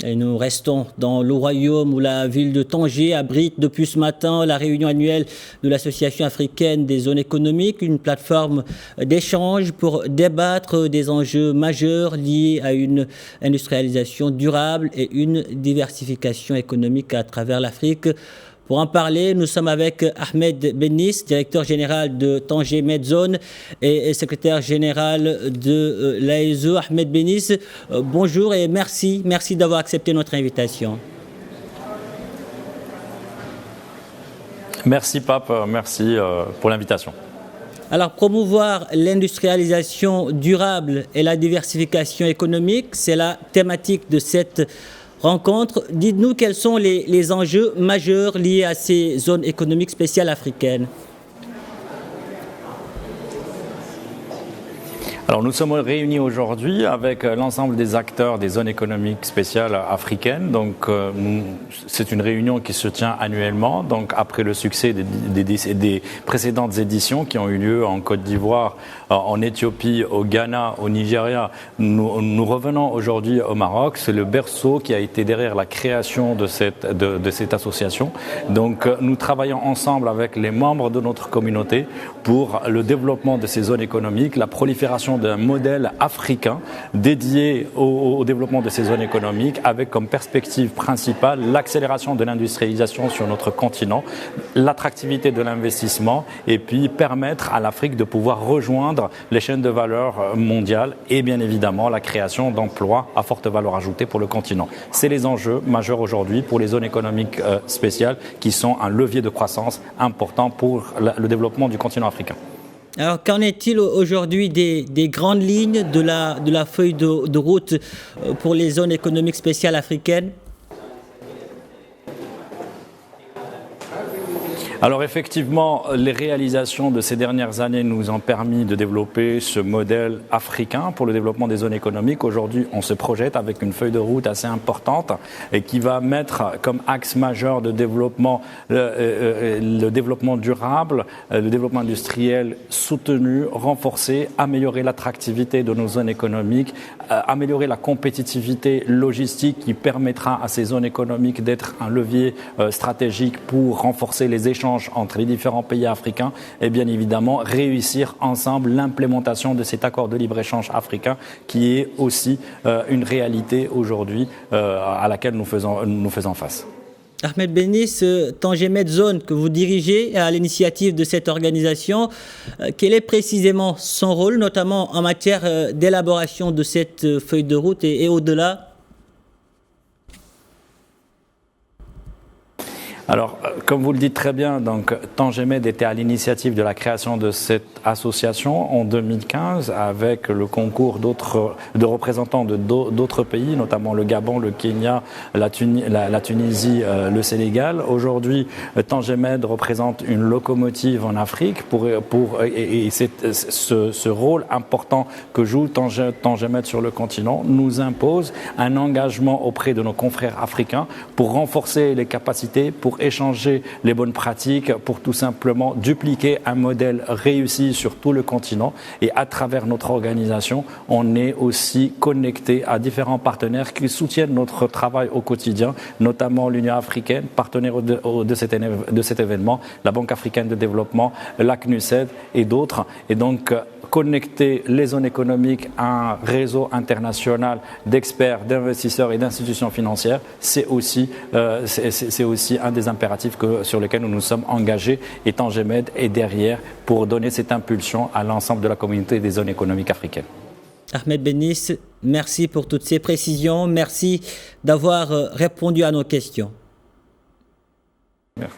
Et nous restons dans le royaume où la ville de Tanger abrite depuis ce matin la réunion annuelle de l'Association africaine des zones économiques, une plateforme d'échange pour débattre des enjeux majeurs liés à une industrialisation durable et une diversification économique à travers l'Afrique. Pour en parler, nous sommes avec Ahmed Bennis, directeur général de Tanger Medzone et secrétaire général de l'ASE. Ahmed Bennis, bonjour et merci d'avoir accepté notre invitation. Merci Pape, merci pour l'invitation. Alors, promouvoir l'industrialisation durable et la diversification économique, c'est la thématique de cette rencontre. Dites-nous quels sont les enjeux majeurs liés à ces zones économiques spéciales africaines. Alors nous sommes réunis aujourd'hui avec l'ensemble des acteurs des zones économiques spéciales africaines. Donc c'est une réunion qui se tient annuellement. Donc après le succès des précédentes éditions qui ont eu lieu en Côte d'Ivoire, en Éthiopie, au Ghana, au Nigeria, nous revenons aujourd'hui au Maroc. C'est le berceau qui a été derrière la création de cette association. Donc nous travaillons ensemble avec les membres de notre communauté pour le développement de ces zones économiques, la prolifération d'un modèle africain dédié au développement de ces zones économiques avec comme perspective principale l'accélération de l'industrialisation sur notre continent, l'attractivité de l'investissement et puis permettre à l'Afrique de pouvoir rejoindre les chaînes de valeur mondiales et bien évidemment la création d'emplois à forte valeur ajoutée pour le continent. C'est les enjeux majeurs aujourd'hui pour les zones économiques spéciales qui sont un levier de croissance important pour le développement du continent africain. Alors, qu'en est-il aujourd'hui des grandes lignes de la feuille de route pour les zones économiques spéciales africaines ? Alors effectivement, les réalisations de ces dernières années nous ont permis de développer ce modèle africain pour le développement des zones économiques. Aujourd'hui, on se projette avec une feuille de route assez importante et qui va mettre comme axe majeur de développement le développement durable, le développement industriel soutenu, renforcé, améliorer l'attractivité de nos zones économiques, améliorer la compétitivité logistique qui permettra à ces zones économiques d'être un levier stratégique pour renforcer les échanges entre les différents pays africains et bien évidemment réussir ensemble l'implémentation de cet accord de libre-échange africain qui est aussi une réalité aujourd'hui à laquelle nous faisons face. Ahmed Bennis, Tanger Medzone que vous dirigez à l'initiative de cette organisation, quel est précisément son rôle, notamment en matière d'élaboration de cette feuille de route et au-delà ? Alors, comme vous le dites très bien, donc Tanger Med était à l'initiative de la création de cette association en 2015 avec le concours de représentants d'autres pays, notamment le Gabon, le Kenya, la Tunisie, le Sénégal. Aujourd'hui, Tanger Med représente une locomotive en Afrique et ce rôle important que joue Tanger Med sur le continent nous impose un engagement auprès de nos confrères africains pour renforcer les capacités, pour échanger les bonnes pratiques, pour tout simplement dupliquer un modèle réussi sur tout le continent. Et à travers notre organisation, on est aussi connecté à différents partenaires qui soutiennent notre travail au quotidien, notamment l'Union africaine, partenaire de cet événement, la Banque africaine de développement, la CNUSED et d'autres. Et donc, connecter les zones économiques à un réseau international d'experts, d'investisseurs et d'institutions financières, c'est aussi un des impératifs sur lesquels nous nous sommes engagés et Tanger Med est derrière pour donner cette impulsion à l'ensemble de la communauté des zones économiques africaines. Ahmed Bennis, merci pour toutes ces précisions. Merci d'avoir répondu à nos questions. Merci.